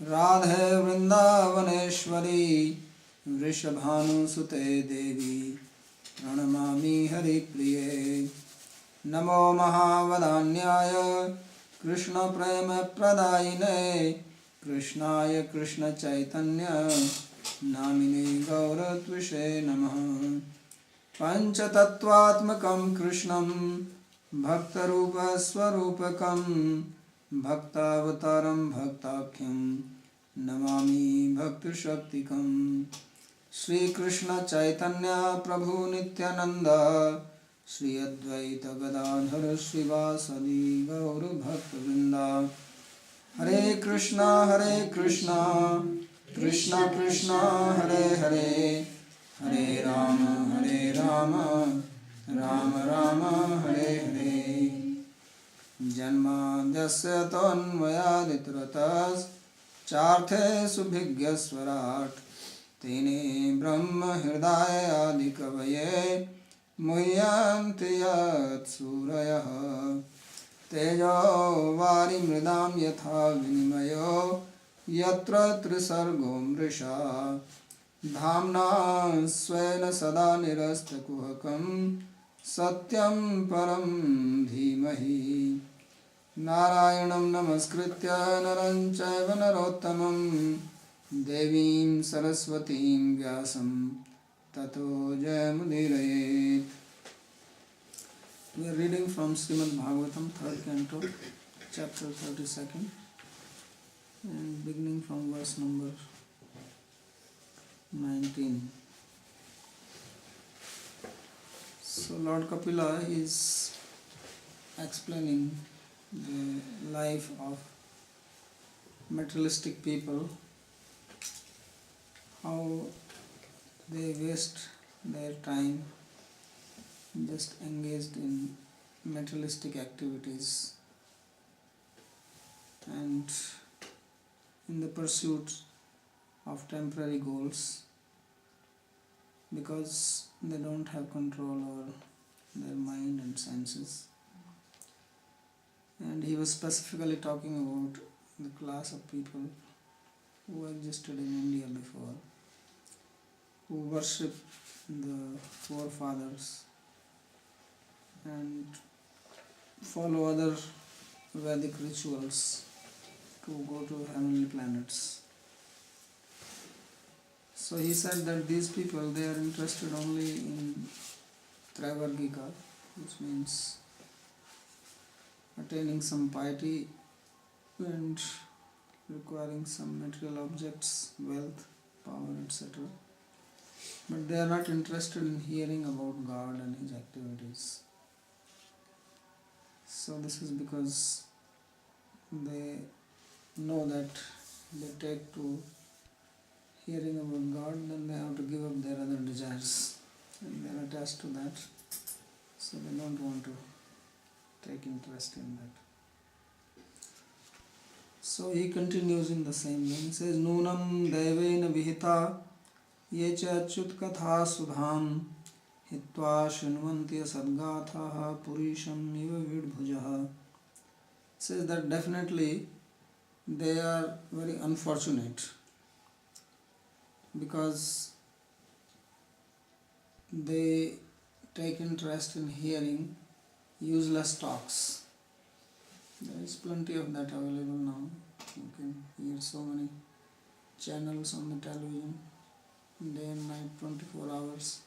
राधे वृन्दावनेश्वरी वृषभानुसुते देवी प्रणमामि हरिप्रिये। नमो महावदान्याय कृष्णप्रेमप्रदायिने कृष्णाय कृष्णचैतन्य नामिने गौरत्विषे नमः। पञ्चतत्त्वात्मकं कृष्णं भक्तरूपस्वरूपकं भक्तावतारं भक्ताख्यं नमामि भक्तिशक्तिकं। श्रीकृष्ण चैतन्य प्रभु नित्यानंद श्री अद्वैत गदाधर श्रीवासदि गौरभक्तवृंद। हरे कृष्णा कृष्णा कृष्णा हरे हरे, हरे राम राम राम हरे हरे। जन्माद्यस्य तोन्मयादितरतश्चार्थे भिज्ञस्वराट् तेने ब्रह्म हृदय आदिकवये मुह्यन्ति यत्सूरयः। तेजो वारिमृदां यथा विनिमयो यत्र त्रिसर्गो मृषा धाम्ना स्वेन सदा निरस्तकुहकं सत्यं परं धीमहि। नारायणं नमस्कृत्य नरं चैव नरोत्तमं देवीं सरस्वतीं व्यासं ततो जयमुदीरयेत्। We are reading from Srimad Bhagavatam, 3rd Canto, chapter 32nd, and beginning from verse number 19. So Lord Kapila is explaining the life of materialistic people, how they waste their time just engaged in materialistic activities and in the pursuit of temporary goals, because they don't have control over their mind and senses. And he was specifically talking about the class of people who existed in India before, who worship the forefathers and follow other Vedic rituals to go to heavenly planets. So he said that these people, they are interested only in Traivargika, which means attaining some piety and requiring some material objects, wealth, power, etc. But they are not interested in hearing about God and His activities. So this is because they know that they take to hearing about God, then they have to give up their other desires, and they are attached to that, so they don't want to take interest in that. So he continues in the same way. He says, Nunam devena vihita yecha achyut katha sudham hitva shinvanti sadgatha purisham iva vidbhujaha. Says that definitely they are very unfortunate, because they take interest in hearing useless talks. There is plenty of that available now. You can hear so many channels on the television, day and night, 24 hours.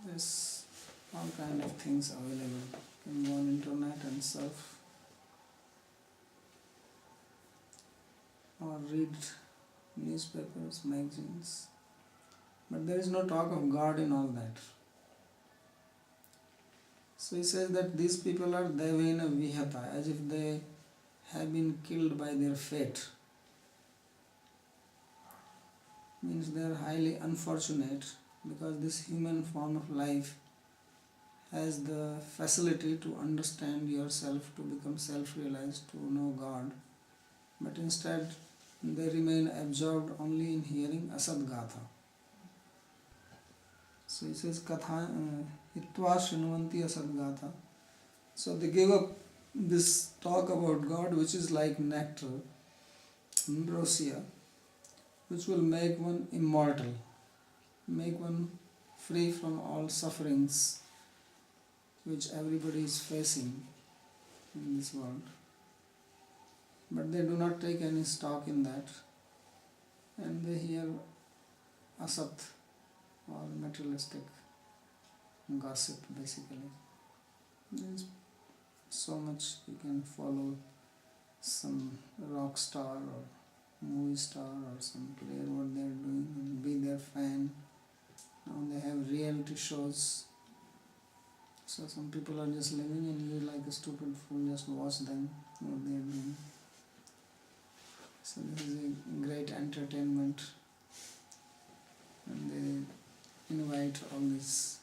There's all kind of things available. You can go on internet and surf or read newspapers, magazines. But there is no talk of God in all that. So he says that these people are devena vihata, as if they have been killed by their fate. Means they are highly unfortunate, because this human form of life has the facility to understand yourself, to become self-realized, to know God. But instead they remain absorbed only in hearing asad gatha. So he says katha hitva shinvanti asad gatha. So they give up this talk about God, which is like nectar, ambrosia, which will make one immortal, make one free from all sufferings which everybody is facing in this world. But they do not take any stock in that, and they hear asat or materialistic gossip basically. There's so much you can follow some rock star or movie star or some player what they are doing and be their fan. Now they have reality shows. So some people are just living and you like a stupid fool just watch them what they are doing. So this is a great entertainment, and they invite all these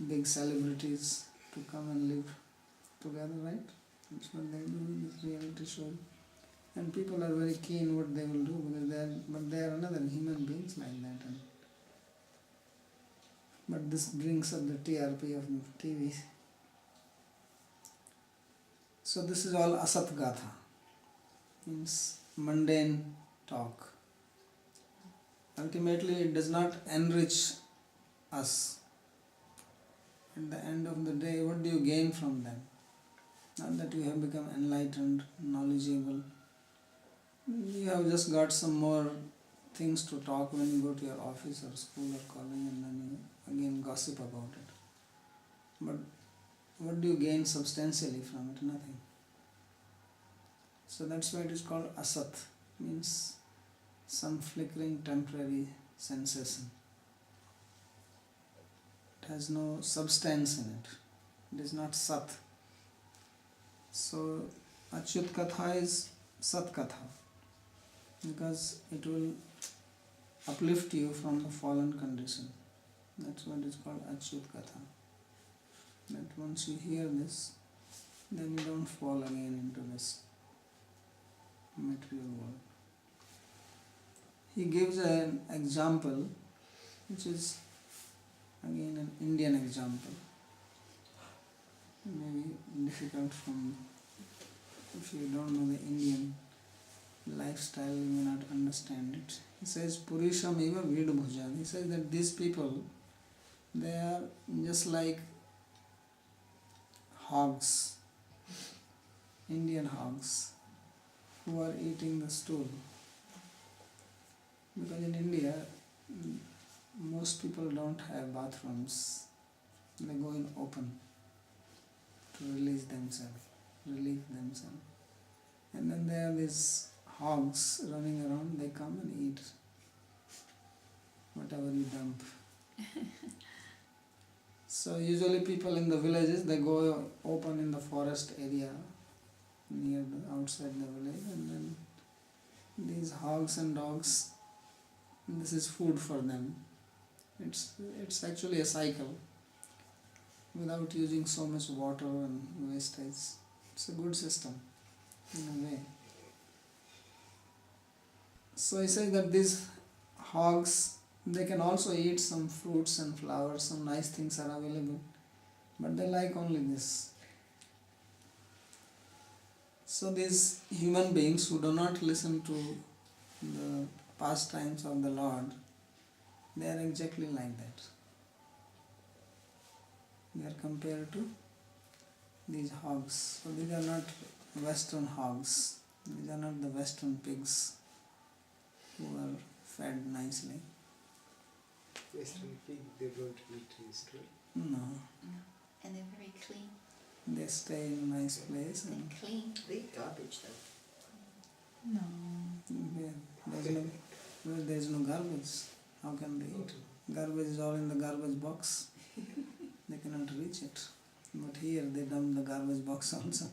big celebrities to come and live together, right? That's what they do in this reality show. And people are very keen what they will do because they are another human beings like that. But this brings up the TRP of TV. So this is all Asat Gatha, means mundane talk. Ultimately it does not enrich us. At the end of the day, what do you gain from them? Not that you have become enlightened, knowledgeable. You have just got some more things to talk when you go to your office or school or college, and then you again gossip about it. But what do you gain substantially from it? Nothing. So that's why it is called asat, means some flickering temporary sensation. It has no substance in it. It is not sat. So Achyut Katha is Sat Katha, because it will uplift you from the fallen condition. That's what is called Achyut Katha. That once you hear this, then you don't fall again into this material world. He gives an example which is again an Indian example. Maybe difficult from, if you don't know the Indian lifestyle, you may not understand it. He says Purisham eva vidbhuja. He says that these people, they are just like hogs, Indian hogs, who are eating the stool. Because in India, most people don't have bathrooms. They go in open to relieve themselves. And then there are these hogs running around, they come and eat whatever you dump. So usually people in the villages, they go open in the forest area near the outside the village, and then these hogs and dogs, this is food for them. It's actually a cycle without using so much water and wastage. It's a good system in a way. So he says that these hogs, they can also eat some fruits and flowers, some nice things are available, but they like only this. So these human beings who do not listen to the pastimes of the Lord, they are exactly like that. They are compared to these hogs. So these are not Western hogs. These are not the Western pigs who are fed nicely. Western pig, they don't eat this, right? No. And they're very clean. They stay in a nice place. And They're clean. They eat garbage though. No. there's no garbage. How can they eat? Garbage is all in the garbage box. They cannot reach it. But here they dump the garbage box also.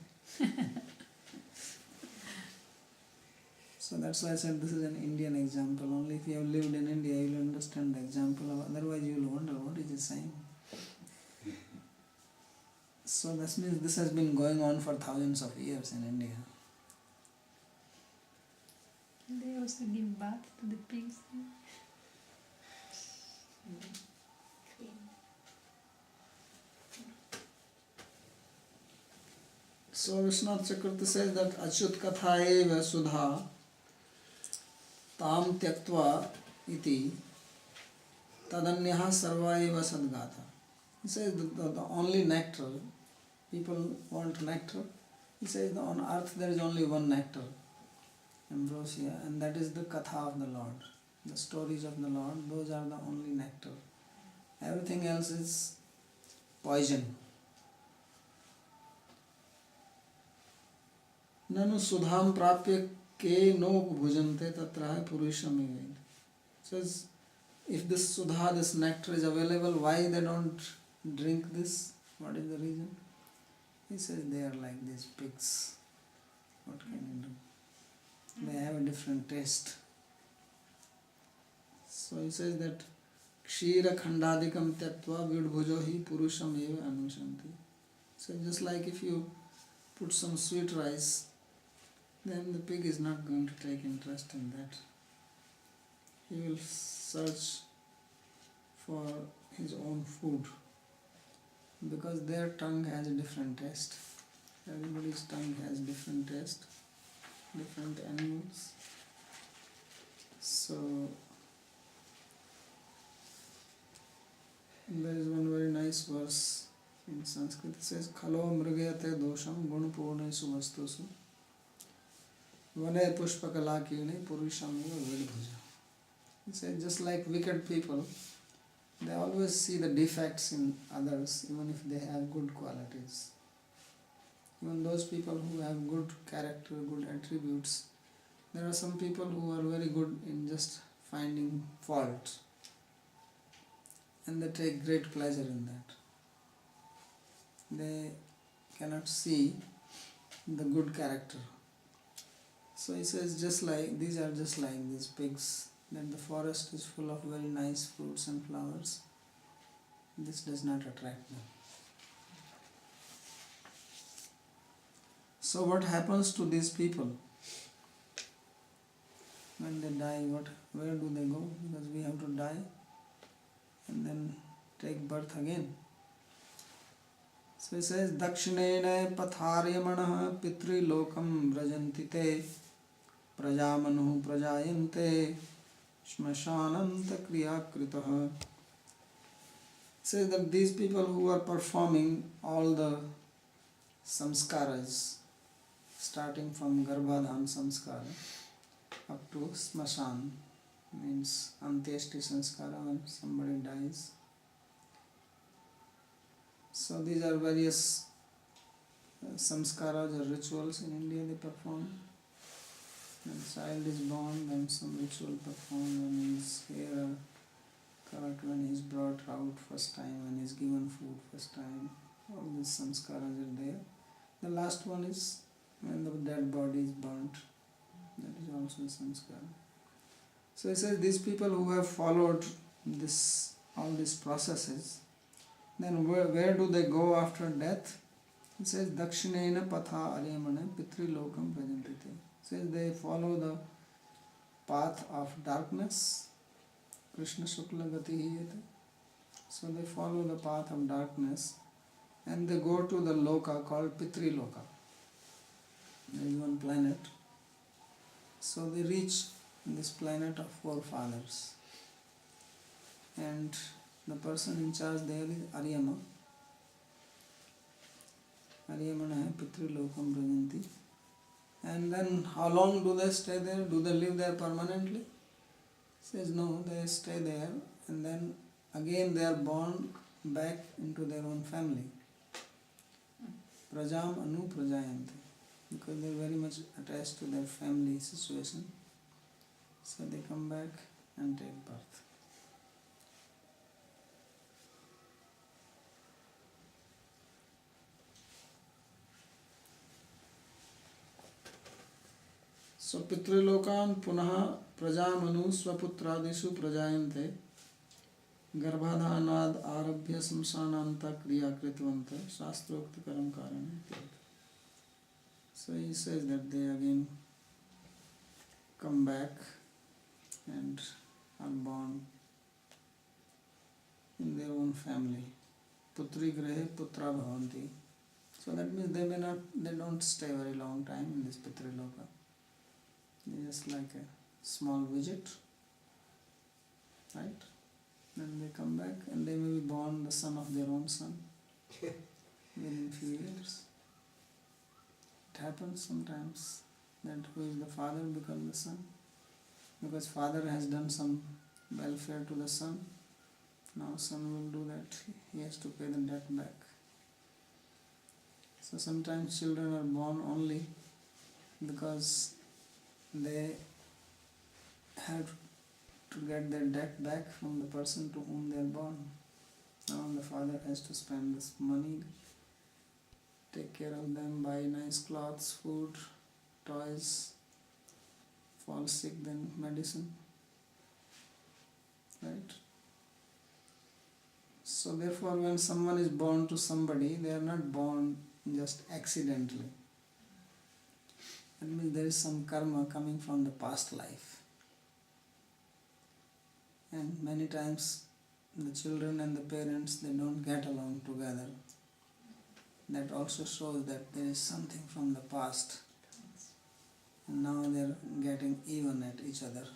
So that's why I said this is an Indian example. Only if you have lived in India, you will understand the example. Otherwise you will wonder what is he saying. So that means this has been going on for thousands of years in India. They also give bath to the pigs. Clean. So Vishwanath Chakravarti says that Achyut Katha eva Sudha, tam tyaktva iti tadanyaha sarva eva sadgata. He says the only nectar, people want nectar. He says on earth there is only one nectar, ambrosia, and that is the katha of the Lord. The stories of the Lord, those are the only nectar. Everything else is poison. Nanu sudham prapya ke no bhujante tatra purusham eva. Says, if this sudha, this nectar is available, why they don't drink this? What is the reason? He says they are like these pigs. What can you do? They have a different taste. So he says that Kshira khandadikam tyatva vidbhujo hi purusham eva anushanti. So just like if you put some sweet rice, then the pig is not going to take interest in that. He will search for his own food because their tongue has a different taste. Everybody's tongue has different taste, different animals. So there is one very nice verse in Sanskrit. It says, Khalo mrigayate dosham gunpurnesu vastusu vane pushpakalakine purusham eva vidbhuja. He says, just like wicked people, they always see the defects in others, even if they have good qualities. Even those people who have good character, good attributes, there are some people who are very good in just finding fault, and they take great pleasure in that. They cannot see the good character. So he says, just like these are just like these pigs, that the forest is full of very nice fruits and flowers. This does not attract them. So what happens to these people? When they die, where do they go? Because we have to die and then take birth again. So he says, Dakshinene patharyamanaha pitri lokam vrajantite prajamanu prajayante shmashananta kriyakritaha. Says that these people who are performing all the samskaras, starting from Garbhadhan samskara up to Smashan, means Antyeshti sanskara, when somebody dies. So these are various samskaras or rituals in India they perform. When a child is born, then some ritual performed, when his hair are cut, when he is brought out first time, when he is given food first time. All these samskaras are there. The last one is when the dead body is burnt. That is also a samskara. So he says these people who have followed all these processes, then where do they go after death? He says Dakshinena patha aryamana pitri lokam prajantite. Says they follow the path of darkness. Krishna Shukla Gati Hiyate. So they follow the path of darkness and they go to the loka called Pitri Loka. There is one planet. So they reach this planet of forefathers. And the person in charge there is Aryama. Aryamana Pitri Lokam Brajanti. And then how long do they stay there? Do they live there permanently? Says no, they stay there and then again they are born back into their own family. Prajam anu prajayante. Because they are very much attached to their family situation. So they come back and take birth. So Pitrilokan Punaha Prajamanu Swaputradishu Prajayante Garbhadhanad Arabhya Samsananta Kriya Kritvanta Shastrokta Karam Karane. So he says that they again come back and are born in their own family. Putri Grahe Putra Bhavanti. So that means they don't stay very long time in this Pitriloka. They just like small visit, right? Then they come back and they may be born the son of their own son within few years. It happens sometimes that who is the father becomes the son, because father has done some welfare to the son. Now son will do that. He has to pay the debt back. So sometimes children are born only because they have to get their debt back from the person to whom they are born. Now the father has to spend this money, take care of them, buy nice clothes, food, toys, fall sick, then medicine. Right? So therefore when someone is born to somebody, they are not born just accidentally. That means there is some karma coming from the past life. And many times the children and the parents, they don't get along together. That also shows that there is something from the past. And now they are getting even at each other.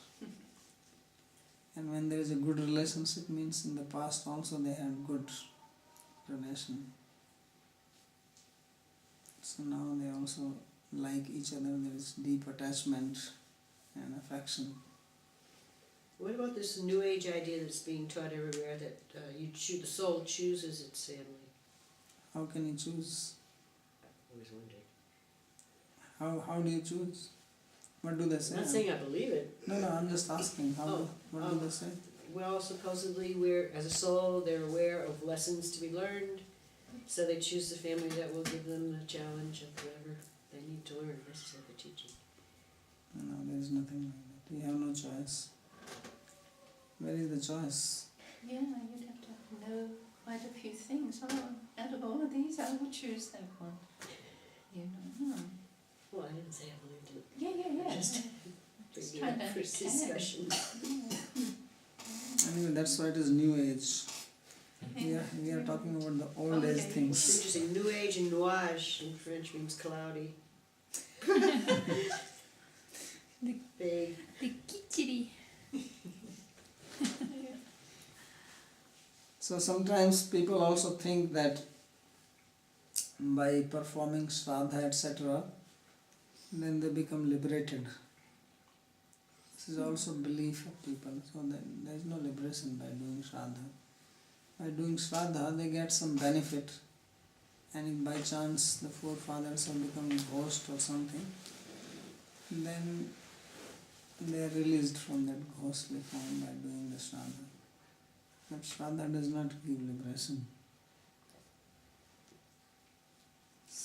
And when there is a good relationship, means in the past also they had good relation. So now they also like each other, there is deep attachment and affection. What about this New Age idea that's being taught everywhere that the soul chooses its family? How can you choose? I always wondered. How do you choose? What do they say? I'm not saying I believe it. No, I'm just asking. What do they say? Well, supposedly as a soul, they're aware of lessons to be learned, so they choose the family that will give them the challenge of whatever they need to learn. This is what they're teaching. No, there is nothing like that. You have no choice. Where is the choice? Yeah, you'd have to know quite a few things. Oh, out of all of these, I will choose that one. You know. Well, I didn't say I believed it. Yeah. Just Just bringing trying up to for understand. discussion. Anyway, that's why it is New Age. We are talking about the old age It's things. interesting. New Age and nuage in French means cloudy. Vague. The kitchiri. So sometimes people also think that by performing Shraddha, etc., then they become liberated. This is also belief of people. So there is no liberation by doing Shraddha. By doing Shraddha, they get some benefit. And if by chance the forefathers have become ghost or something, then they are released from that ghostly form by doing the Shraddha. But Shraddha does not give liberation.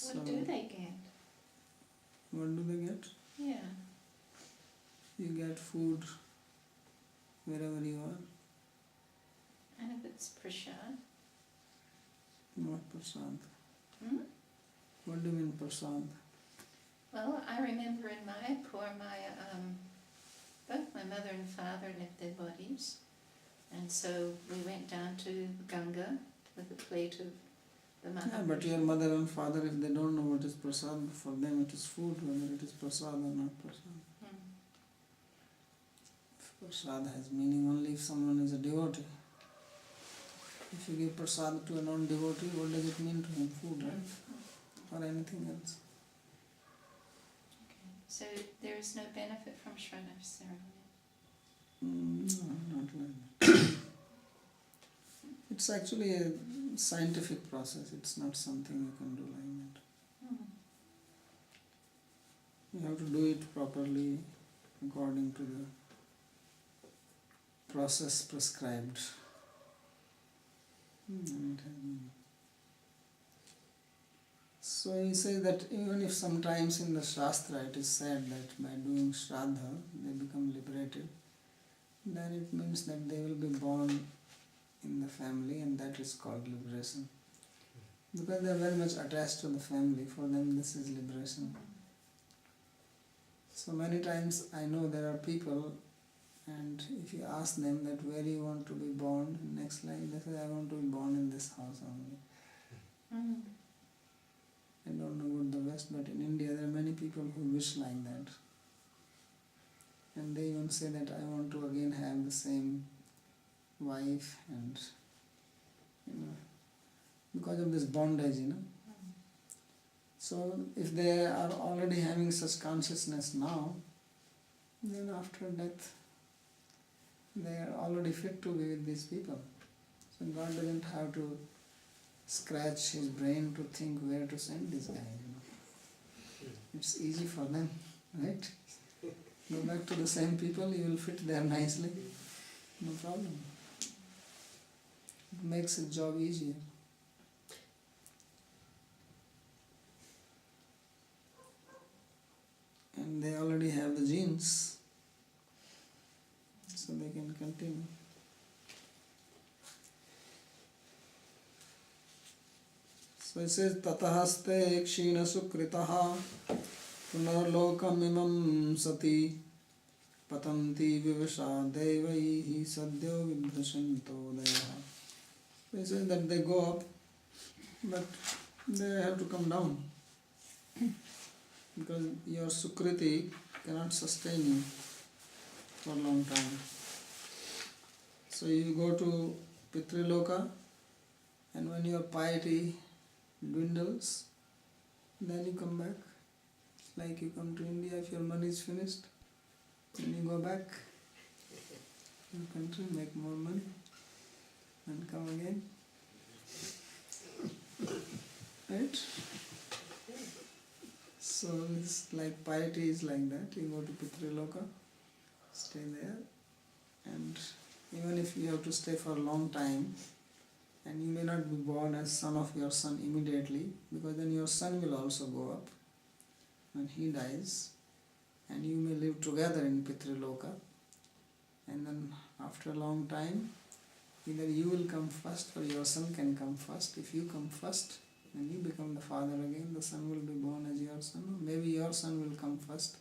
What do they get? What do they get? Yeah. You get food wherever you are. And if it's prashad? What prasad? Hmm? What do you mean prasad? Well, I remember in Mayapur, both my mother and father left their bodies. And so we went down to Ganga with a plate of the Yeah, Mahaprasad. but your mother and father, if they don't know what is prasad, for them it is food, whether it is prasad or not prasad. Prasad has meaning only if someone is a devotee. If you give prasad to a non-devotee, what does it mean to him? Food, right? Or anything else. Okay. So there is no benefit from Shraddha ceremony? No, not like that. It's actually a scientific process. It's not something you can do like that. You have to do it properly according to the process prescribed. So he says that even if sometimes in the Shastra it is said that by doing Shraddha they become liberated, then it means that they will be born in the family, and that is called liberation. Because they are very much attached to the family, for them this is liberation. So many times I know there are people, and if you ask them that where you want to be born in next life, they say I want to be born in this house only. I don't know about the West, but in India there are many people who wish like that. And they even can't say that I want to again have the same wife and, because of this bondage, So if they are already having such consciousness now, then after death, they are already fit to be with these people. So God doesn't have to scratch his brain to think where to send this guy. It's easy for them, right? Go back to the same people, you will fit there nicely. No problem. It makes his job easier. And they already have the genes, so they can continue. So it says, Tatahaste kshina sukritaha punarlokam imam sati patanti vivasha devaihi sadhyo vidhashanto dayaha. So it says that they go up, but they have to come down. Because your sukriti cannot sustain you for a long time. So you go to Pitriloka, and when your piety dwindles, then you come back. It's like you come to India, if your money is finished, then you go back to your country, make more money, and come again. Right? So it's like piety is like that. You go to Pitriloka, stay there, and even if you have to stay for a long time, and you may not be born as son of your son immediately, because then your son will also go up when he dies, and you may live together in Pitriloka, and then after a long time, either you will come first or your son can come first. If you come first, then you become the father again, the son will be born as your son, or maybe your son will come first,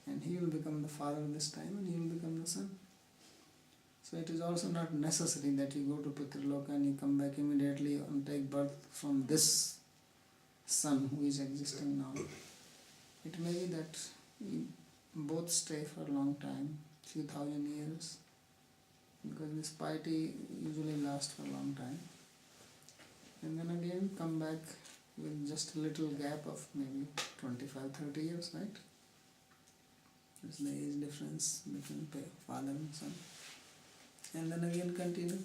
and he will become the father this time, and you will become the son. So it is also not necessary that you go to Pitriloka and you come back immediately and take birth from this son who is existing now. It may be that you both stay for a long time, few thousand years, because this piety usually lasts for a long time. And then again come back with just a little gap of maybe 25-30 years, right? That's the age difference between father and son. And then again continue.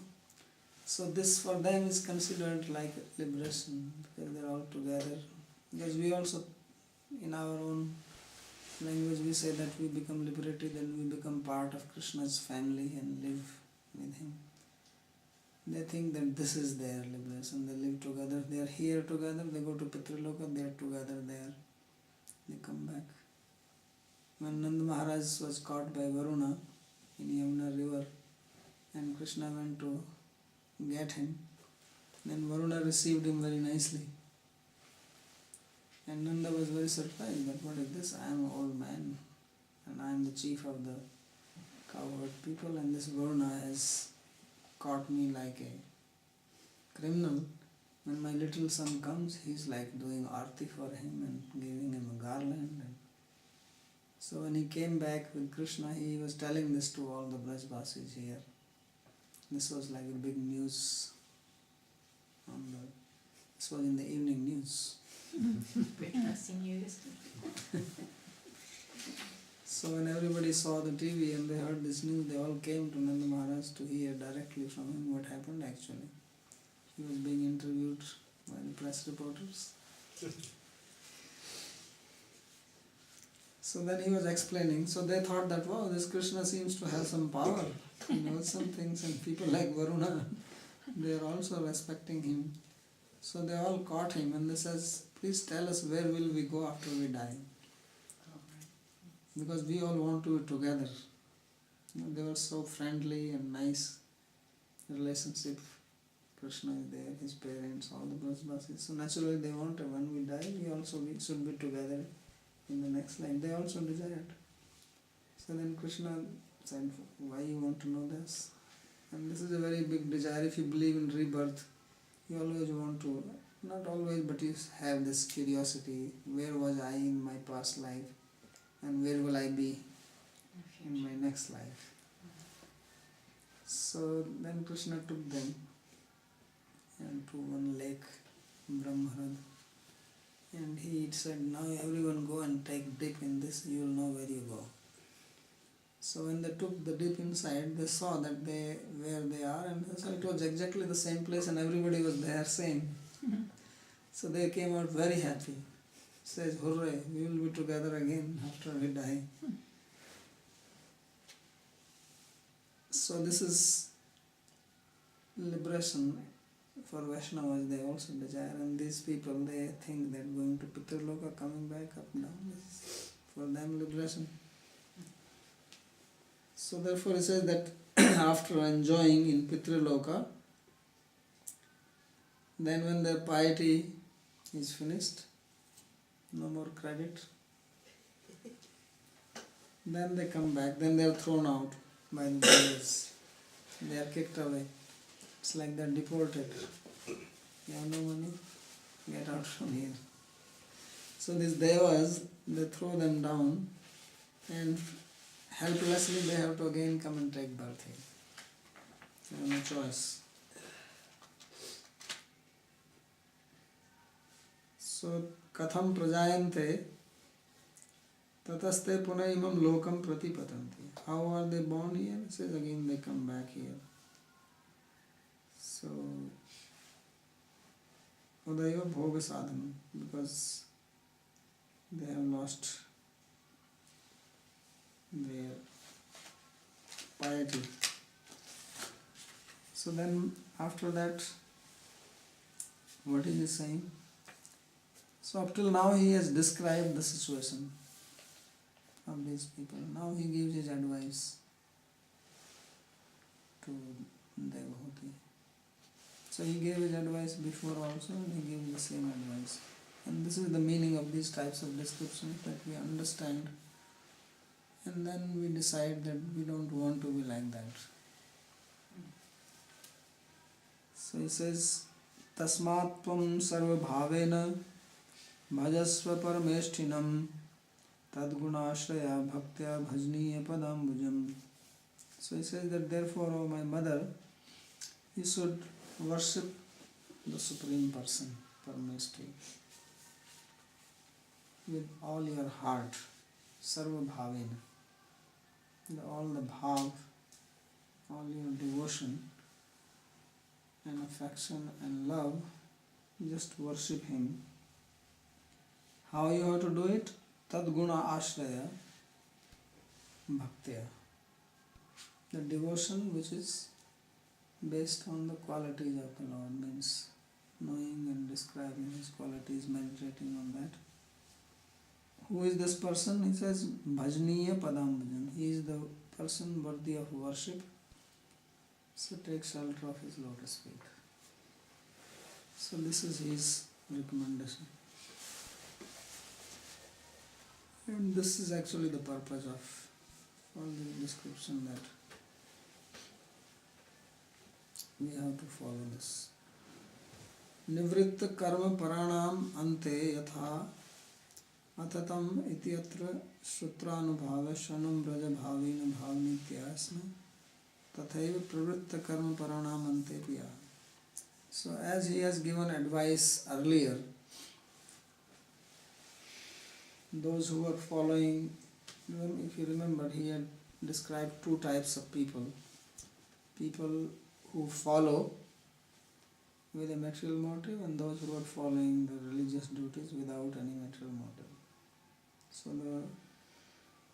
So this for them is considered like liberation, because they are all together. Because we also, in our own language, we say that we become liberated and we become part of Krishna's family and live with him. They think that this is their liberation, they live together, they are here together, they go to Pitriloka, they are together there, they come back. When Nanda Maharaj was caught by Varuna in Yamuna river, and Krishna went to get him, then Varuna received him very nicely. And Nanda was very surprised that what is this? I am an old man and I am the chief of the cowherd people, and this Varuna has caught me like a criminal. When my little son comes, he's like doing arti for him and giving him a garland. And so when he came back with Krishna, he was telling this to all the Brajbasis here. This was like a big news. This was in the evening news. Broadcasting news. So when everybody saw the TV and they heard this news, they all came to Nanda Maharaj to hear directly from him what happened actually. He was being interviewed by the press reporters. So then he was explaining. So they thought that, wow, this Krishna seems to have some power. He knows some things, and people like Varuna, they are also respecting him. So they all caught him and they says, please tell us where will we go after we die. Because we all want to be together. They were so friendly and nice relationship. Krishna is there, his parents, all the Brajbasis. So naturally they wanted, when we die, we should be together in the next life. They also desired. So then Krishna said, why you want to know this? And this is a very big desire. If you believe in rebirth, you always want to, not always, but you have this curiosity. Where was I in my past life? And where will I be in my next life. So then Krishna took them and to one lake, Brahmarad, and he said, now everyone go and take dip in this, you will know where you go. So when they took the dip inside, they saw that where they are, and so it was exactly the same place and everybody was there, same. So they came out very happy. Says, hooray, we will be together again after we die. So this is liberation for Vaishnavas, they also desire, and these people, they think that going to Pitraloka, coming back up down, is for them liberation. So therefore it says that after enjoying in Pitraloka, then when their piety is finished, no more credit, then they come back, then they are thrown out by the devas. They are kicked away. It's like they're deported. You have no money? Get out from here. So these devas, they throw them down and helplessly they have to again come and take birth here. They have no choice. So katham prajayante tataste puna imam lokam pratipatanti. How are they born here? It says again they come back here. So Udaya bhoga sadhana, because they have lost their piety. So then after that, what is he saying? So up till now he has described the situation of these people. Now he gives his advice to Devahoti. So he gave his advice before also, and he gives the same advice. And this is the meaning of these types of descriptions, that we understand and then we decide that we don't want to be like that. So he says, Tasmat tvam sarva bhavena bhajasva parameshtinam tadgunashraya bhaktya bhajniya padambujam. So he says that therefore, O my mother, you should worship the Supreme Person, Parameshti, with all your heart, sarva bhavena, all the bhav, all your devotion and affection and love, just worship Him. How you have to do it? Tadguna ashraya bhaktya. The devotion which is based on the qualities of the Lord, means knowing and describing His qualities, meditating on that. Who is this person? He says, Bhajniya Padambajan. He is the person worthy of worship. So take shelter of His lotus feet. So this is his recommendation. And this is actually the purpose of all the description, that we have to follow this. Nivritta karma paranam ante yatha atatam ityatra shutraanubhava shanam braja bhavina bhavnityasna tathaiva pravritta karma paranam ante piya. So as he has given advice earlier, those who were following, if you remember, he had described two types of people. People who follow with a material motive, and those who are following the religious duties without any material motive. So the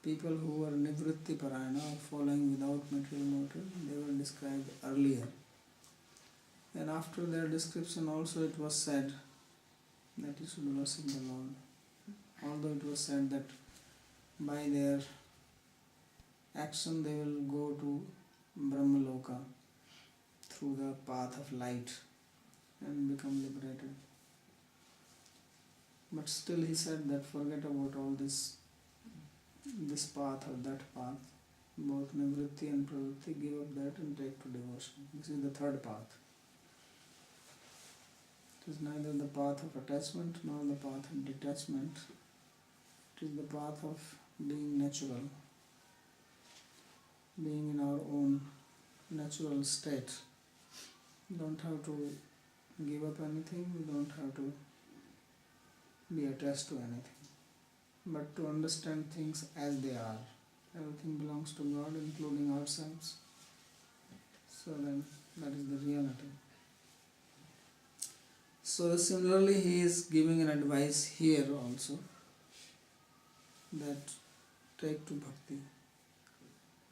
people who were nivritti parayana, or following without material motive, they were described earlier. And after their description also it was said that you should worship the Lord. Although it was said that by their action they will go to Brahmaloka through the path of light and become liberated. But still he said that forget about all this path or that path. Both nivritti and pravritti, give up that and take to devotion. This is the third path. It is neither the path of attachment nor the path of detachment. It is the path of being natural. being in our own natural state. We don't have to give up anything, we don't have to be attached to anything, but to understand things as they are. Everything belongs to God, including ourselves. So then, that is the reality. So similarly, he is giving an advice here also, that take to bhakti.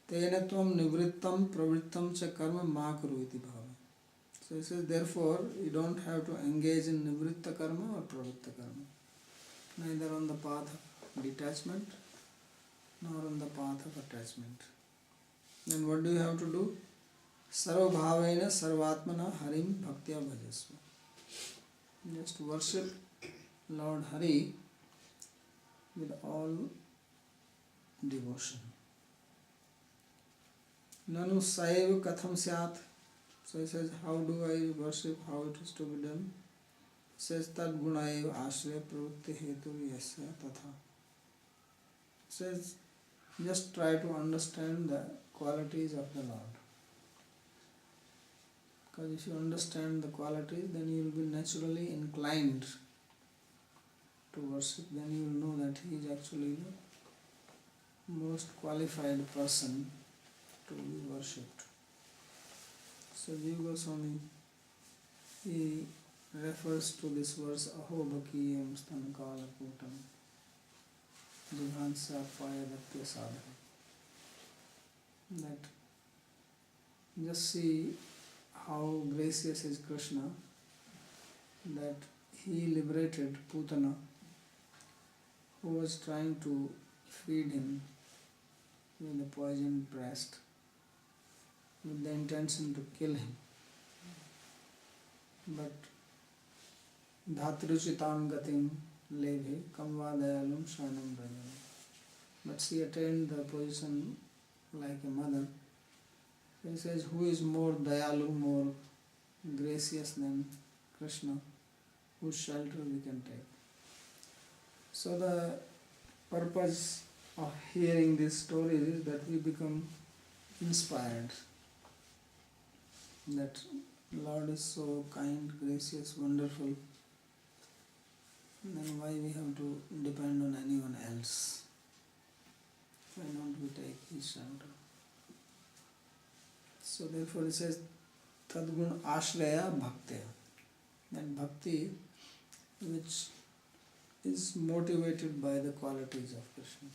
Tena tvam nivrittam pravrittam cha karma ma kuru iti bhava. So he says, therefore, you don't have to engage in nivritta karma or pravritta karma, neither on the path of detachment nor on the path of attachment. Then what do you have to do? Sarva bhavena sarvatmana harim bhaktya bhajasva. Just worship Lord Hari with all devotion. Nanu saiva katham syat. So he says, how do I worship, how it is to be done? He says, tad gunaiva ashraya pravritti hetu yasya tatha. He says, just try to understand the qualities of the Lord. Because if you understand the qualities, then you will be naturally inclined to worship. Then you will know that he is actually the most qualified person to be worshipped. So Jiva Goswami, he refers to this verse, Aho Bhakiyam Stanakala Putam Jighansa Payadatya Sadha. That just see how gracious is Krishna, that he liberated Putana, who was trying to feed him with a poisoned breast with the intention to kill him. But Dhatruchitam Gatim Leve Kamvadayalum Shanam Brajam. But she attained the position like a mother. He says, who is more dayalu, more gracious than Krishna, whose shelter we can take. So the purpose of hearing these stories is that we become inspired, that Lord is so kind, gracious, wonderful, then why we have to depend on anyone else? Why don't we take his shelter? So therefore he says, Tadgun Ashraya Bhaktya. That bhakti which is motivated by the qualities of Krishna.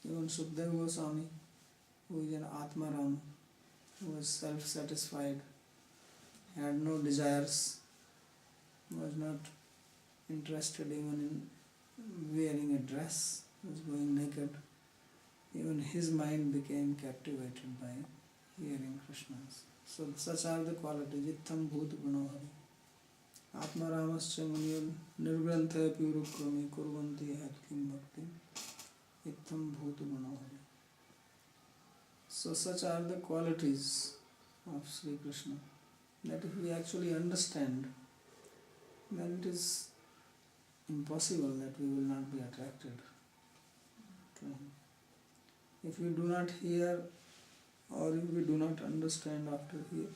Even Sukadeva Goswami, who is an Atmaram, who was self-satisfied, had no desires, was not interested even in wearing a dress, was going naked. Even his mind became captivated by hearing Krishna's. So such are the qualities. Ittham bhut gunohari. Atmaramascha muniyam nirgrantha pirukrami kurvanti hatkim bhakti. Ittham bhut gunohari. So such are the qualities of Sri Krishna, that if we actually understand, then it is impossible that we will not be attracted to him. If we do not hear or if we do not understand after hear,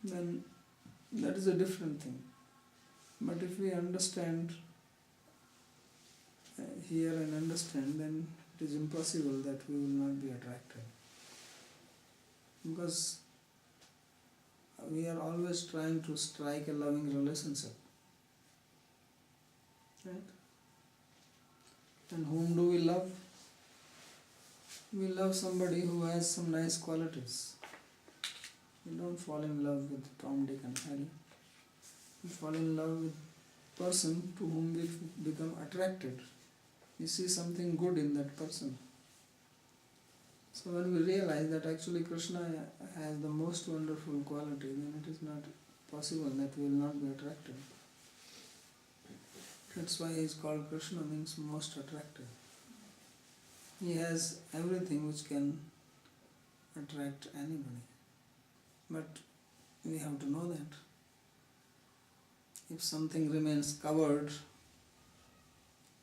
then that is a different thing. But if we understand, hear and understand, then it is impossible that we will not be attracted. Because we are always trying to strike a loving relationship. Right? And whom do we love? We love somebody who has some nice qualities. We don't fall in love with Tom, Dick and Harry. We fall in love with a person to whom we become attracted. We see something good in that person. So when we realize that actually Krishna has the most wonderful quality, then it is not possible that we will not be attracted. That's why he is called Krishna, means most attractive. He has everything which can attract anybody. But we have to know that. If something remains covered,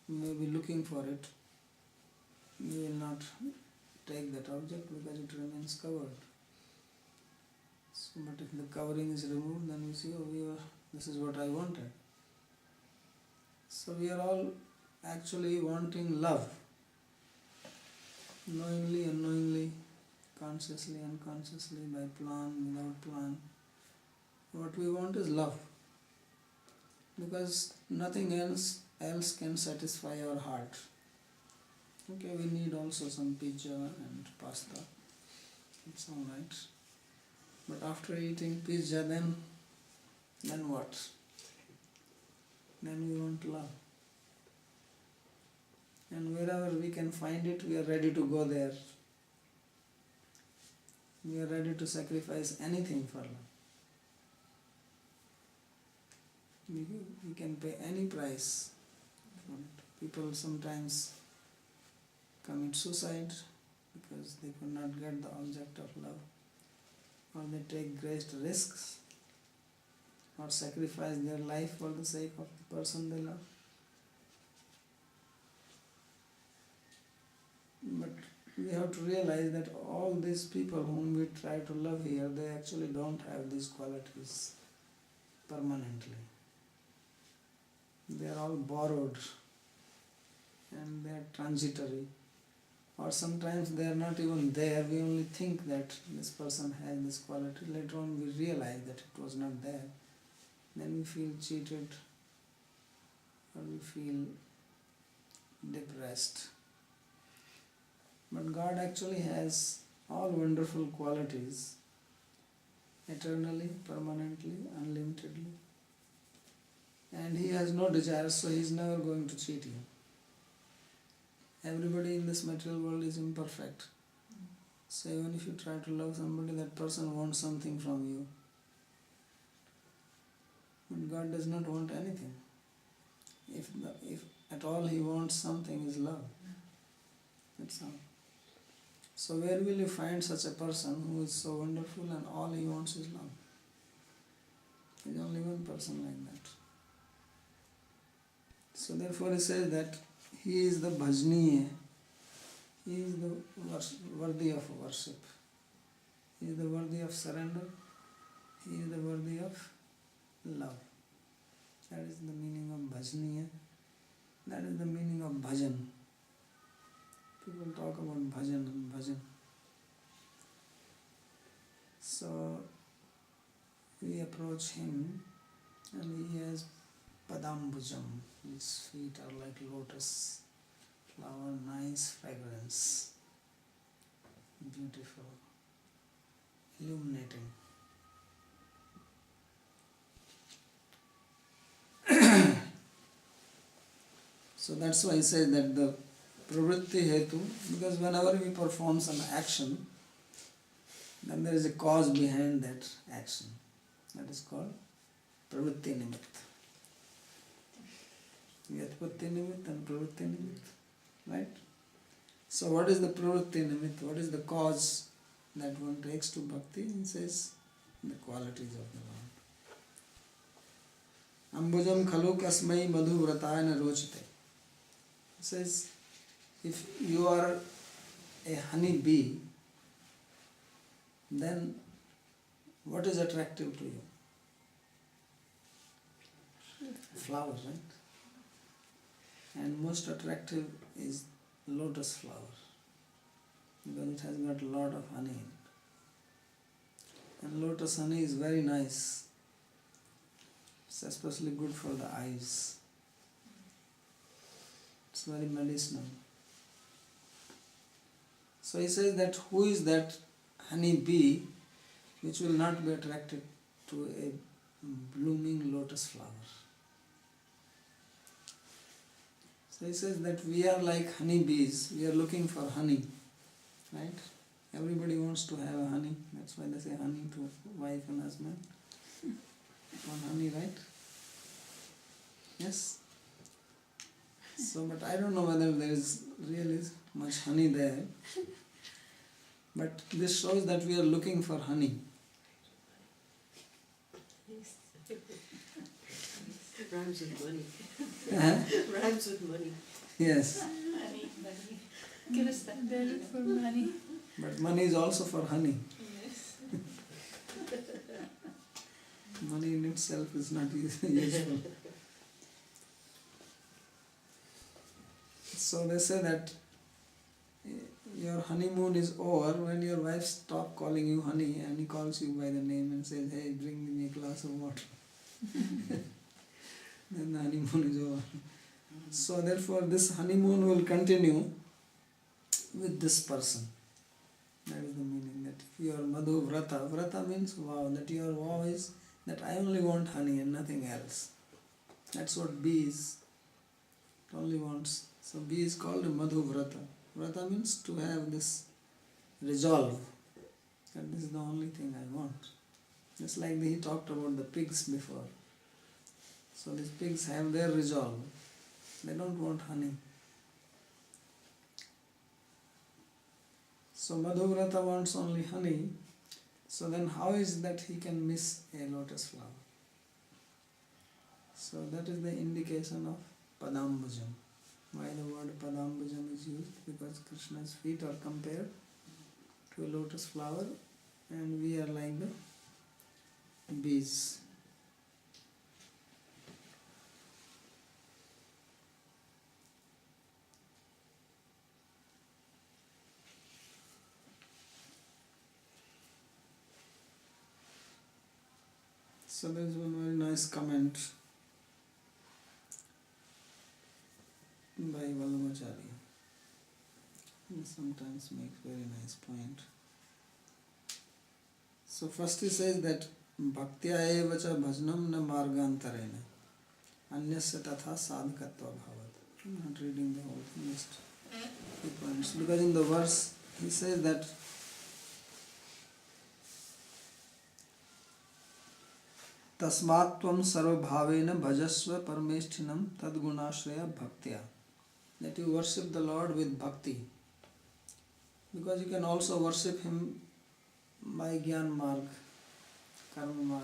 we may be looking for it, we will not take that object because it remains covered. So, but if the covering is removed, then we see, oh, this is what I wanted. So we are all actually wanting love. Knowingly, unknowingly, consciously, unconsciously, by plan, without plan. What we want is love. Because nothing else can satisfy our heart. Okay, we need also some pizza and pasta. It's alright. But after eating pizza, then what? Then we want love. And wherever we can find it, we are ready to go there. We are ready to sacrifice anything for love. We can pay any price for it. People sometimes commit suicide because they could not get the object of love, or they take great risks, or sacrifice their life for the sake of the person they love. But we have to realize that all these people whom we try to love here, they actually don't have these qualities permanently. They are all borrowed and they are transitory. Or sometimes they are not even there. We only think that this person has this quality. Later on we realize that it was not there. Then we feel cheated or we feel depressed. But God actually has all wonderful qualities eternally, permanently, unlimitedly. And He has no desires, so He is never going to cheat you. Everybody in this material world is imperfect. So even if you try to love somebody, that person wants something from you. But God does not want anything. If at all He wants something, is love. That's all. So where will you find such a person who is so wonderful and all he wants is love? There is only one person like that. So therefore He says that He is the bhajniya. He is the worthy of worship. He is the worthy of surrender. He is the worthy of love. That is the meaning of bhajniya. That is the meaning of bhajan. People talk about bhajan and bhajan. So we approach Him and He has padambujam. His feet are like lotus flower, nice fragrance, beautiful, illuminating. So that's why He says that the pravritti hetu, because whenever we perform some action, then there is a cause behind that action. That is called pravritti nimitta. Vyatpatti nimitta and pravritti nimitta. Right? So what is the pravritti nimitta? What is the cause that one takes to bhakti? He says the qualities of the Lord. Ambujam khalu kasmai madhu vratayana rochite. He says, if you are a honey bee, then what is attractive to you? Flowers, right? And most attractive is lotus flower because it has got a lot of honey in it. And lotus honey is very nice. It's especially good for the eyes. It's very medicinal. So He says that who is that honey bee which will not be attracted to a blooming lotus flower? So He says that we are like honey bees. We are looking for honey, right? Everybody wants to have a honey. That's why they say honey to wife and husband. Want honey, right? Yes? So, but I don't know whether there is really much honey there. But this shows that we are looking for honey. Rhymes with money. Uh-huh. Rhymes with money. Yes. Honey, buddy. Give us that. They look for money. But money is also for honey. Yes. Money in itself is not useful. So they say that your honeymoon is over when your wife stops calling you honey and he calls you by the name and says, hey, bring me a glass of water. Then the honeymoon is over. So therefore this honeymoon will continue with this person. That is the meaning, that if you are Madhu Vrata, Vrata means vow, that your vow is that I only want honey and nothing else. That's what bee is. It only wants. So bee is called a Madhu Vrata. Vrata means to have this resolve that this is the only thing I want. Just like he talked about the pigs before. So these pigs have their resolve. They don't want honey. So Madhuvrata wants only honey. So then how is that he can miss a lotus flower? So that is the indication of Padambujam. Why the word Padambujam is used? Because Krishna's feet are compared to a lotus flower and we are like the bees. So there is one very nice comment by Vallabhacharya. He sometimes makes very nice point. So first he says that Bhaktya eva cha bhajanam na margantarena anyasya tatha sadhakatva bhavat. I'm not reading the whole thing, just few points. Because in the verse he says that Tasmatvam sarvabhavena bhajasva parmeshtinam tadgunashraya bhaktya. That you worship the Lord with bhakti. Because you can also worship Him by Gyan Marg, Karma Marg,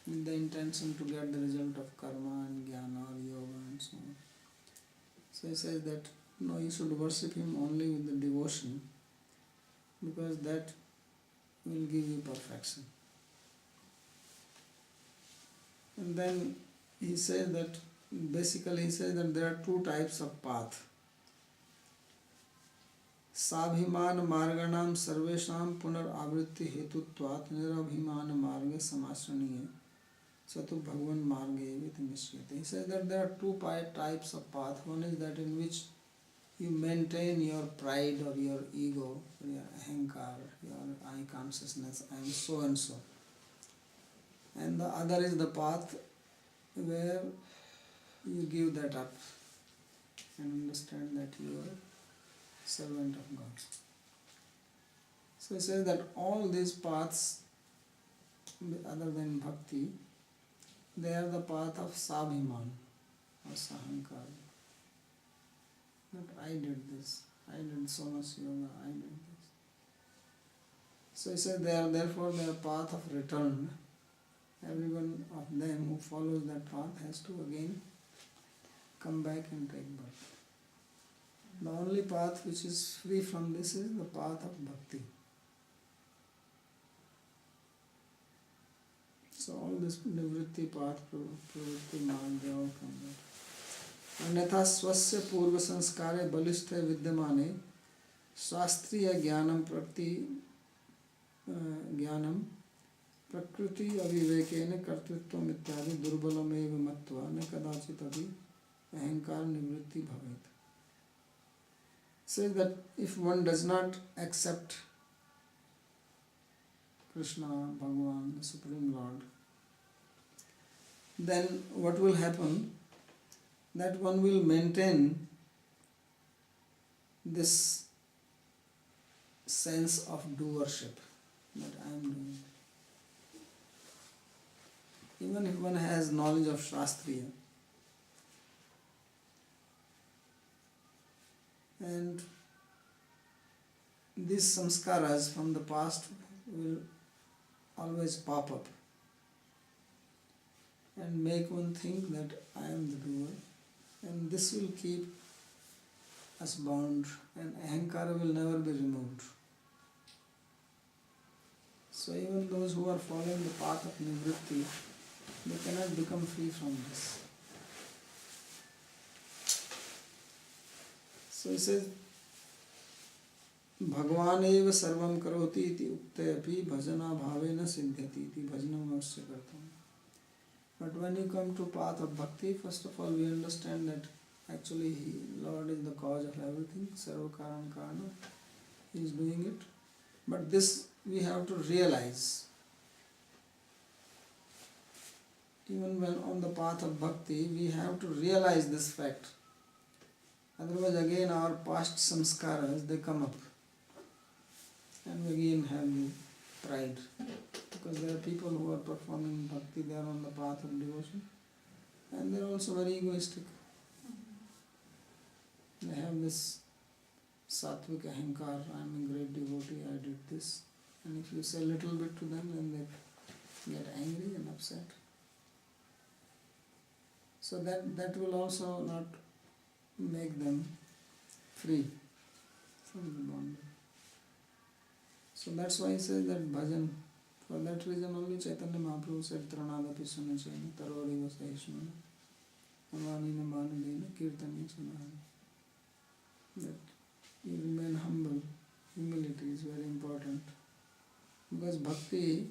with the intention to get the result of karma and jnana or yoga and so on. So he says that no, you should worship Him only with the devotion, because that will give you perfection. And then he says that, basically he says that there are two types of path. Sabhiman marganam sarvesham punar avritti hetutvat nirabhiman marga samasraniya satu bhagwan marga with mishyate. He says that there are two types of path. One is that in which you maintain your pride or your ego, your ahankar, your I consciousness, I am so and so. And the other is the path where you give that up and understand that you are servant of God. So he says that all these paths, other than bhakti, they are the path of sabhiman or sahankar. That I did this, I did so much yoga, I did this. So he says therefore they are path of return. Everyone of them who follows that path has to again come back and take birth. The only path which is free from this is the path of bhakti. So all this nivritti path, pravritti marg, they all come back. Anyatha swasya purva sanskare balisthe vidyamane shastriya jnanam jnanam prakriti avivekena kartritvam ityadi durbalam eva matva na kadachit api ahankar nivritti bhavet. Says that if one does not accept Krishna, Bhagavan, the Supreme Lord, then what will happen? That one will maintain this sense of doership, that I am doing. Even if one has knowledge of Shastriya, and these samskaras from the past will always pop up and make one think that I am the doer, and this will keep us bound, and ahankara will never be removed. So even those who are following the path of nivritti, they cannot become free from this. So he says, Bhagavan eva sarvam karoti iti ukte api bhajana bhavena siddhyati iti bhajanam avasya kartam. But when you come to path of bhakti, first of all we understand that actually Lord is the cause of everything, sarva karan karana, He is doing it. But this we have to realize. Even when on the path of bhakti, we have to realize this fact. Otherwise again our past samskaras, they come up. And we again have the pride. Because there are people who are performing bhakti, they are on the path of devotion. And they are also very egoistic. They have this sattvic ahankar, I am a great devotee, I did this. And if you say a little bit to them, then they get angry and upset. So that will also not make them free from the bondage. So that's why he says that bhajan, for that reason only Chaitanya Mahaprabhu said Tranadapi Sunachena Taroriva Sahishmana Avanina Manadena Kirtani Sunahana. That you remain humble. Humility is very important. Because bhakti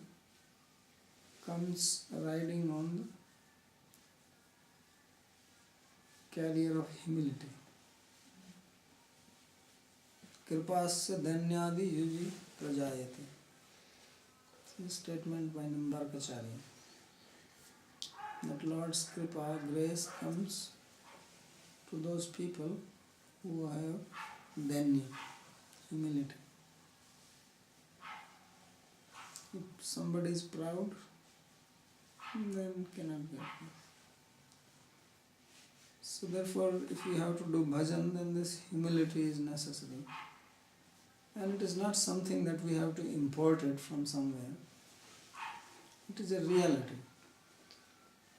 comes riding on the carrier of humility. Kripasya dhanyadi yuji prajayate. It's a statement by Nimbarkacharya. That Lord's kripa, grace comes to those people who have dhanya, humility. If somebody is proud, then cannot get this. So therefore, if we have to do bhajan, then this humility is necessary. And it is not something that we have to import it from somewhere. It is a reality.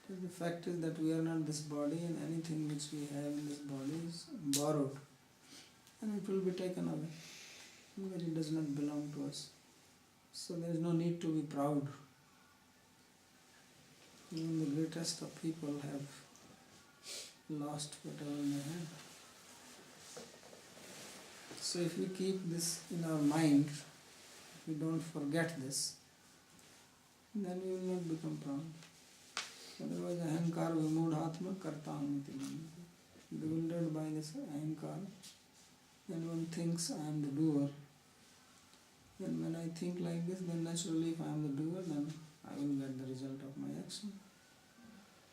The fact is that we are not this body, and anything which we have in this body is borrowed. And it will be taken away. Because it does not belong to us. So there is no need to be proud. Even the greatest of people have lost whatever they had. So if we keep this in our mind, if we don't forget this, then we will not become proud. Otherwise, ahankar vimudhatma kartamiti. Bewildered by this ahankar, then one thinks I am the doer. And when I think like this, then naturally if I am the doer, then I will get the result of my action.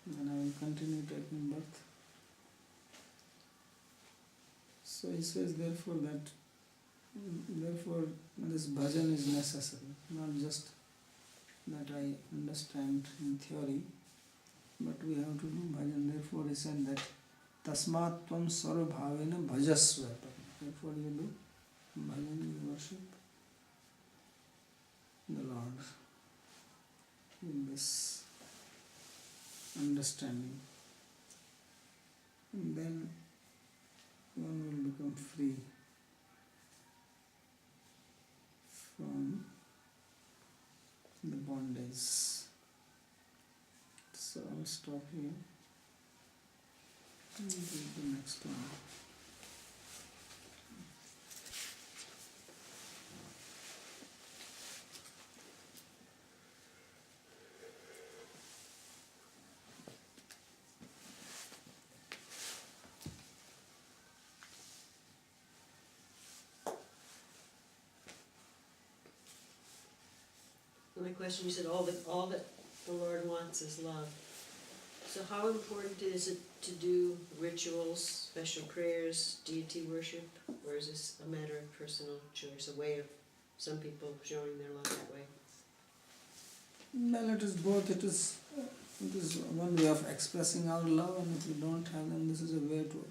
Then I will continue taking birth. So he says therefore this bhajan is necessary, not just that I understand in theory, but we have to do bhajan. Therefore he said that tasmat tvam sarva bhavena bhajasva. Therefore you do bhajan, you worship the Lord in this understanding. And then one will become free from the bondage. So I'll stop here and do the next one. My question, you said all that the Lord wants is love. So how important is it to do rituals, special prayers, deity worship, or is this a matter of personal choice, a way of some people showing their love that way? Well, it is both. It is one way of expressing our love, and if we don't have them, this is a way to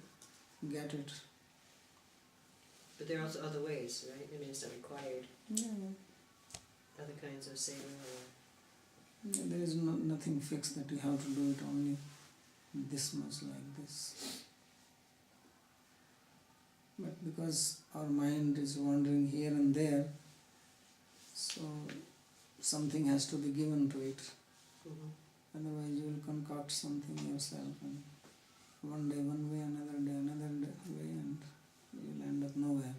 get it. But there are also other ways, right? I mean, it's not required. Yeah. Other kinds of seva or... There is nothing fixed that you have to do it only this much like this. But because our mind is wandering here and there, so something has to be given to it. Mhm. Otherwise you will concoct something yourself, and one day one way, another day another way, and you will end up nowhere.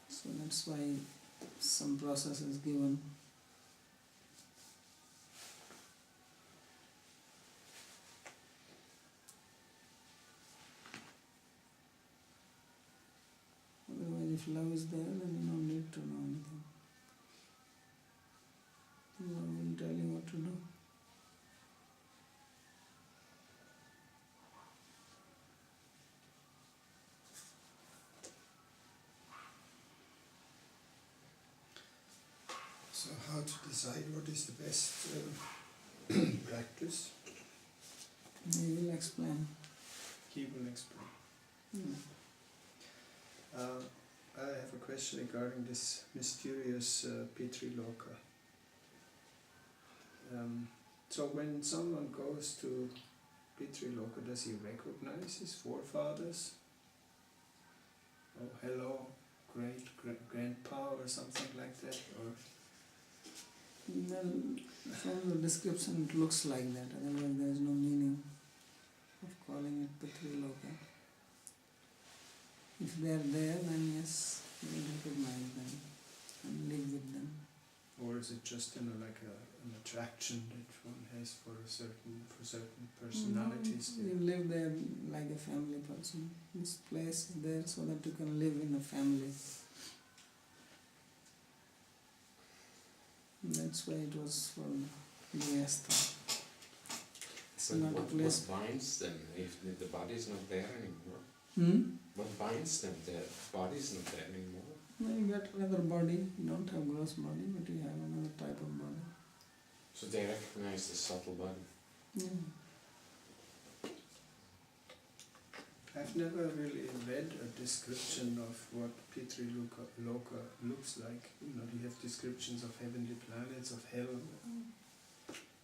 So that's why some process is given. Otherwise, if love is there, then you don't need to know anything. Love will tell you what to do. So how to decide what is the best practice? He will explain. He will explain. Hmm. I have a question regarding this mysterious Pitriloka. So when someone goes to Pitriloka, does he recognize his forefathers? Oh, hello, grandpa or something like that? Or Well, from the description it looks like that, otherwise there is no meaning of calling it Pitriloka. If they are there, then yes, you will recognize them and live with them. or is it just like an attraction that one has for certain personalities? No, you live there like a family person. This place is there so that you can live in a family. That's why it was for Grihastha. So not a what place. binds them if the body is not there anymore? What binds them? The body is not there anymore. No, you get another body. You don't have gross body, but you have another type of body. So they recognize the subtle body. Yeah. I've never really read a description of what Pitriloka looks like. You know, you have descriptions of heavenly planets, of hell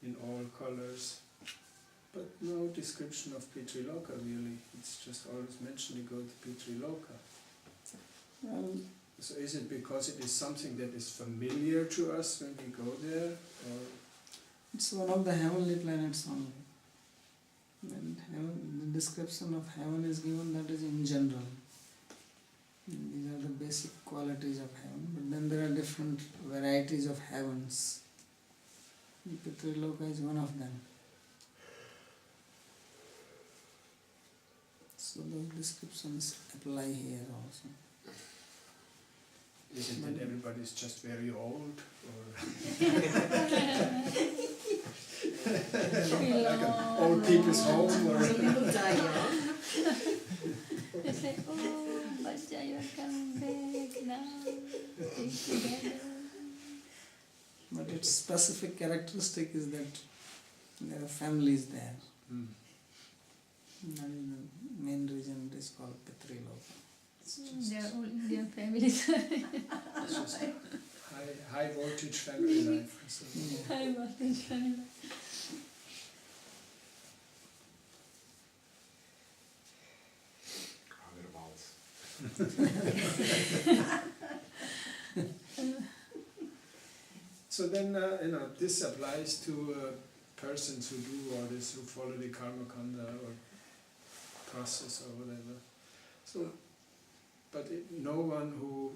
in all colors, but no description of Pitriloka really. It's just always mentioned you go to Pitriloka. Well, So is it because it is something that is familiar to us when we go there, or it's one of the heavenly planets only. And heaven, the description of heaven is given, that is in general. And these are the basic qualities of heaven, but then there are different varieties of heavens. Pitriloka is one of them. So those descriptions apply here also. is it that everybody's just very old, or like an old people's home, or Some people die young. They say, oh, Bhaja, you're coming back now. Stay together. But its specific characteristic is that there are families there. That is the main reason it is called Pitriloka. It's just They are all Indian families. it's just high voltage family life? So, High voltage family. so then, this applies to persons who do all this, who follow the karma kanda or process or whatever. So, but no one who,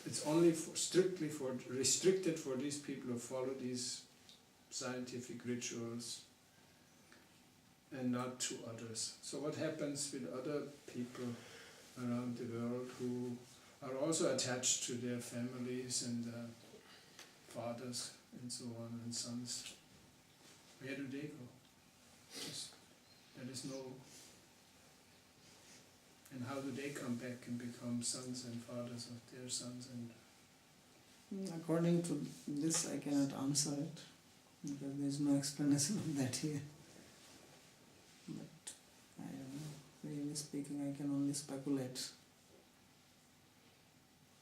it's only strictly restricted for these people who follow these scientific rituals and not to others. So what happens with other people around the world who are also attached to their families and fathers and so on and sons? Where do they go? There is no... And how do they come back and become sons and fathers of their sons? And according to this, I cannot answer it because there is no explanation of that here. But I don't know. Really speaking, I can only speculate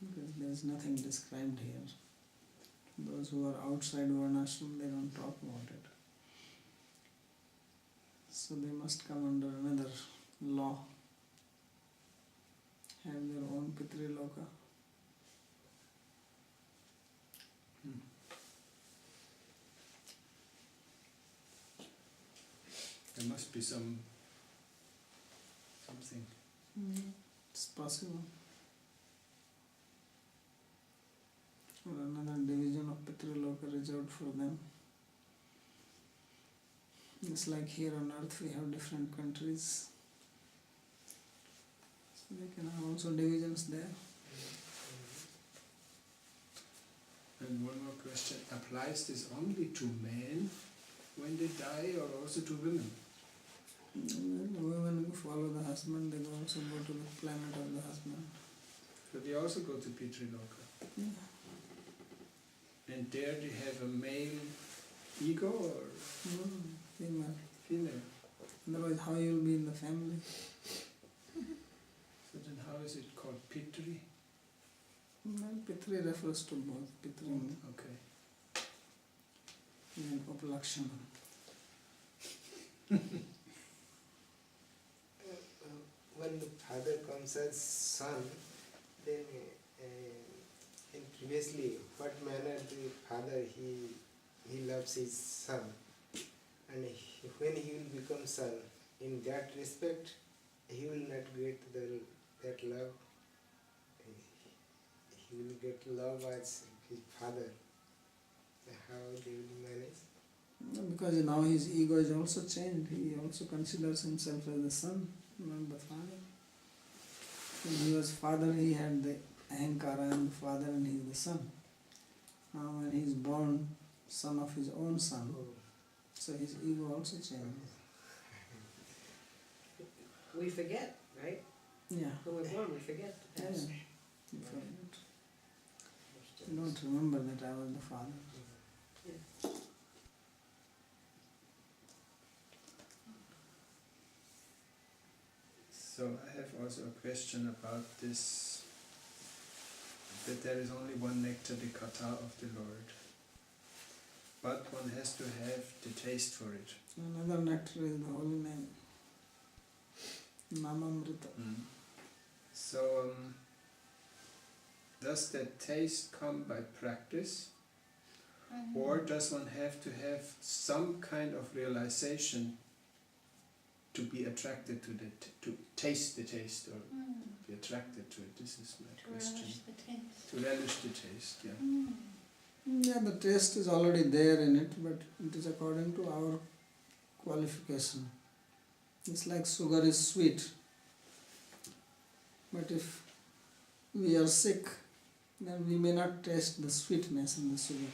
because there is nothing described here. Those who are outside Varnashram, they don't talk about it. So they must come under another law. have their own Pitriloka. There must be something. It's possible. Or another division of Pitriloka reserved for them. It's like here on earth we have different countries. So they can have also divisions there. And one more question, applies this only to men when they die or also to women? The women who follow the husband, they also go to the planet of the husband. So they also go to Pitriloka. Yeah. And there they have a male ego or No, female. female? Otherwise, how you will be in the family? So then how is it called Pitri? Well, Pitri refers to both. Pitri Okay. and Upalakshana. When the father comes as son, then in previously, what manner the father he loves his son, and when he will become son, in that respect, he will not get that love. He will get love as his father. How they will manage? Because now his ego is also changed. He also considers himself as the son, not the father. When he was father, he had the ahankara and the father, and he is the son. Now when he is born, son of his own son, so his ego also changes. We forget, right? Yeah. When we're born, we forget the Yeah. past. You forget. You don't remember that I was the father. So I have also a question about this, that there is only one nectar, the kata of the Lord, but one has to have the taste for it. Another nectar is the holy name, Namamrita. So does that taste come by practice, or does one have to have some kind of realization to be attracted to to taste the taste or be attracted to it? This is my question. Relish the taste. To relish the taste, yeah. Yeah, the taste is already there in it, but it is according to our qualification. It's like sugar is sweet, but if we are sick, then we may not taste the sweetness in the sugar.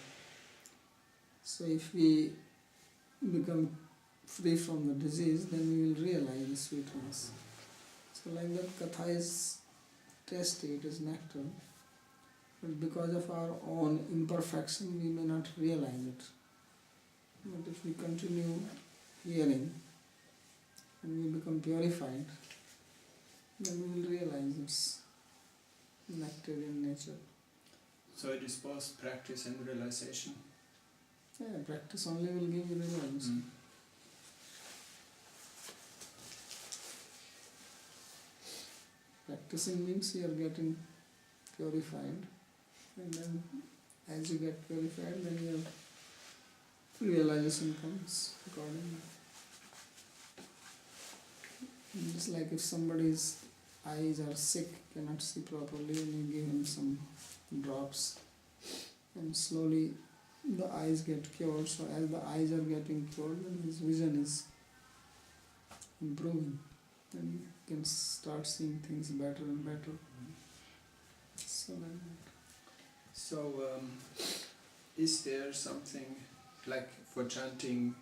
So if we become free from the disease, then we will realize the sweetness. So like that, katha is tasty, it is nectar. But because of our own imperfection, we may not realize it. But if we continue hearing and we become purified, then we will realize it's nectar in nature. So it is both practice and realization. Yeah, practice only will give you results. Practicing means you are getting purified, and then as you get purified, then your realization comes accordingly. It's like if somebody's eyes are sick, cannot see properly, and you give him some drops, and slowly the eyes get cured. So as the eyes are getting cured, then his vision is improving, and you can start seeing things better and better. So then, is there something like for chanting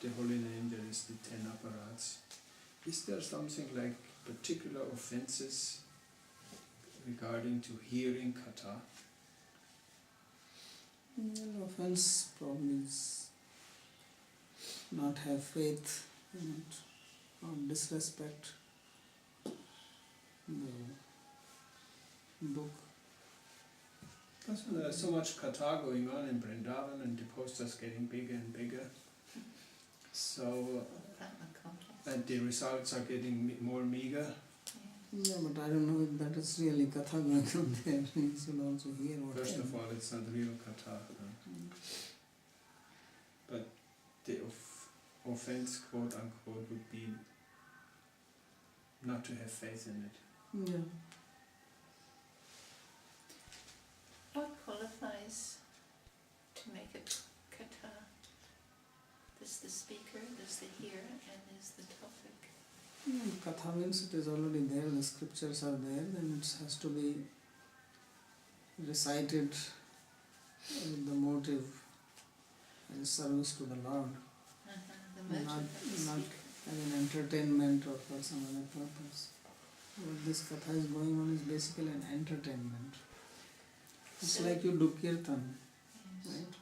the holy name? There is the 10 apparats. Is there something like particular offenses regarding to hearing kata? offense probably is not have faith in it, or disrespect the book. There's so much kata going on in Vrindavan, and the posters getting bigger and bigger. So, and the results are getting more meager. Yeah, but I don't know if that is really katha going on there. You should also hear what First of happened. all, it's not real katha. But the offense, quote unquote, would be not to have faith in it. Yeah. What qualifies to make it katha? There's the speaker, there's the hearer, and there's the topic. Yeah, katha means it is already there, the scriptures are there, then it has to be recited with the motive as service to the Lord, The motive not, of the not speaker. as an entertainment or for some other purpose. What this katha is going on is basically an entertainment. It's So- like you do kirtan, Yes. right?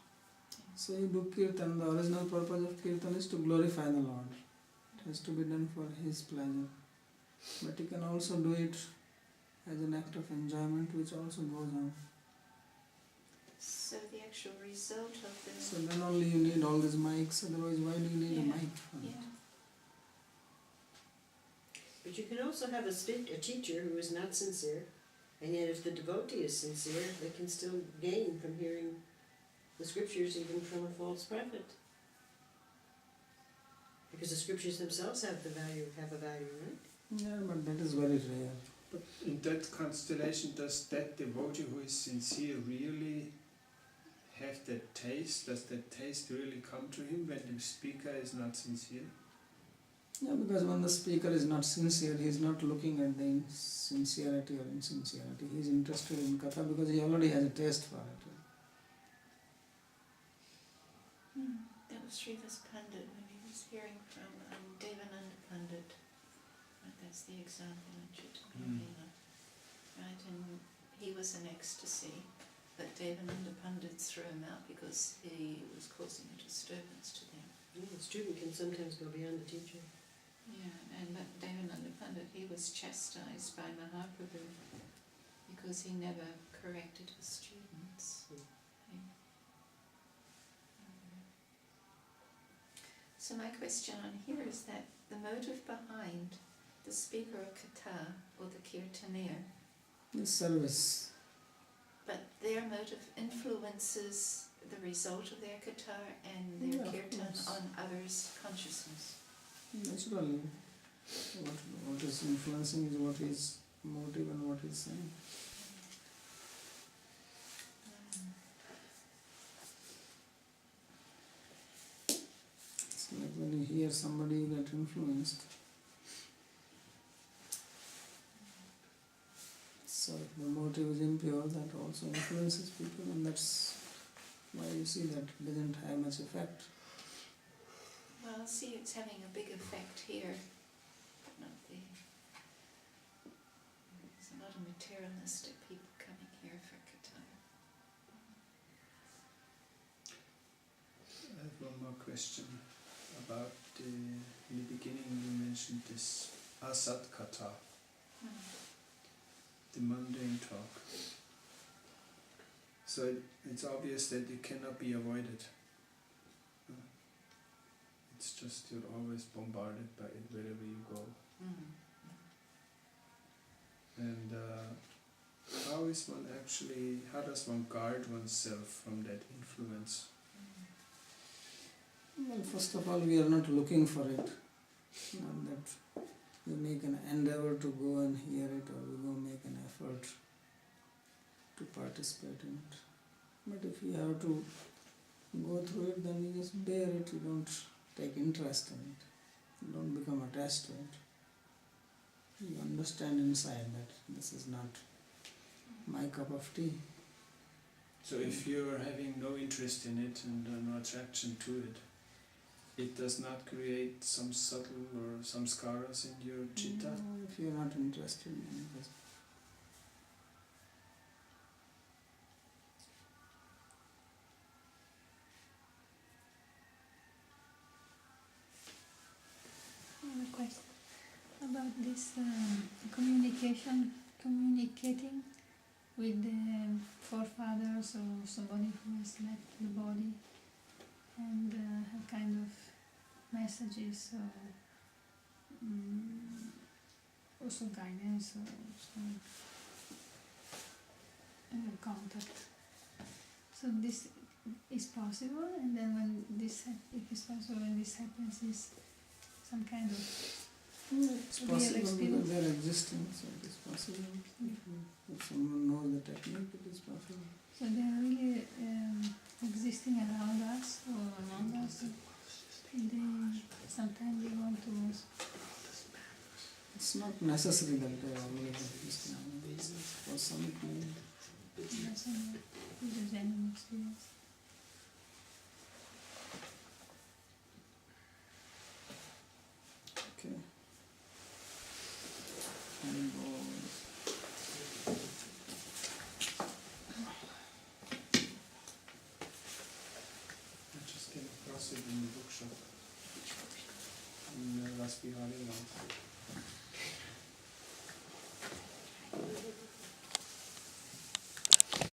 So you do kirtan, the original purpose of kirtan is to glorify the Lord. It has to be done for His pleasure. But you can also do it as an act of enjoyment which also goes on. So the actual result of the... So then only you need all these mics, otherwise why do you need a Yeah. mic for it? Yeah. But you can also have a teacher who is not sincere, and yet if the devotee is sincere, they can still gain from hearing the scriptures even from a false prophet. Because the scriptures themselves have a value, right? Yeah, but that is very rare. But in that constellation, does that devotee who is sincere really have that taste? Does that taste really come to him when the speaker is not sincere? Yeah, because when the speaker is not sincere, he is not looking at the sincerity or insincerity. He is interested in katha because he already has a taste for it. That was Sridhas Pandit when he was hearing from Devananda Pandit. Right, that's the example in Chittakamila. Right, and he was in ecstasy, but Devananda Pandit threw him out because he was causing a disturbance to them. Yeah, the student can sometimes go beyond the teacher. Yeah, and but Devananda Pandit, he was chastised by Mahaprabhu because he never corrected his students. So my question on here is that the motive behind the speaker of katha or the kirtaner, The service. but their motive influences the result of their katha and their Yeah, of kirtan course. on others' consciousness. Naturally, what is influencing is what is motive and what is saying. It's like when you hear somebody you get influenced. So if the motive is impure, that also influences people, and that's why you see that it doesn't have much effect. Well, see, it's having a big effect here, but not there. There's a lot of materialistic people coming here for katha. I have one more question about in the beginning you mentioned this asat katha, the mundane talk. So it's obvious that it cannot be avoided. It's just you're always bombarded by it wherever you go. And how does one guard oneself from that influence? Well, first of all, we are not looking for it. Not that we make an endeavor to go and hear it, or we go make an effort to participate in it. But if you have to go through it, then you just bear it. You don't take interest in it. You don't become attached to it. You understand inside that this is not my cup of tea. So if you're having no interest in it and no attraction to it, it does not create some subtle or some scaras in your chitta? No, if you're not interested, then just I have a question about this communicating with the forefathers or somebody who has left the body, and have kind of messages or also guidance or some contact. So this is possible, and then when this, if it's possible, when this happens, is some kind of It's real possible because experience. they are existing, so it is possible. If someone knows the technique, it is possible. So they are really existing around us or among us. They sometimes they want to. It's not necessary that they are always existing. For some people, That's a genuine experience.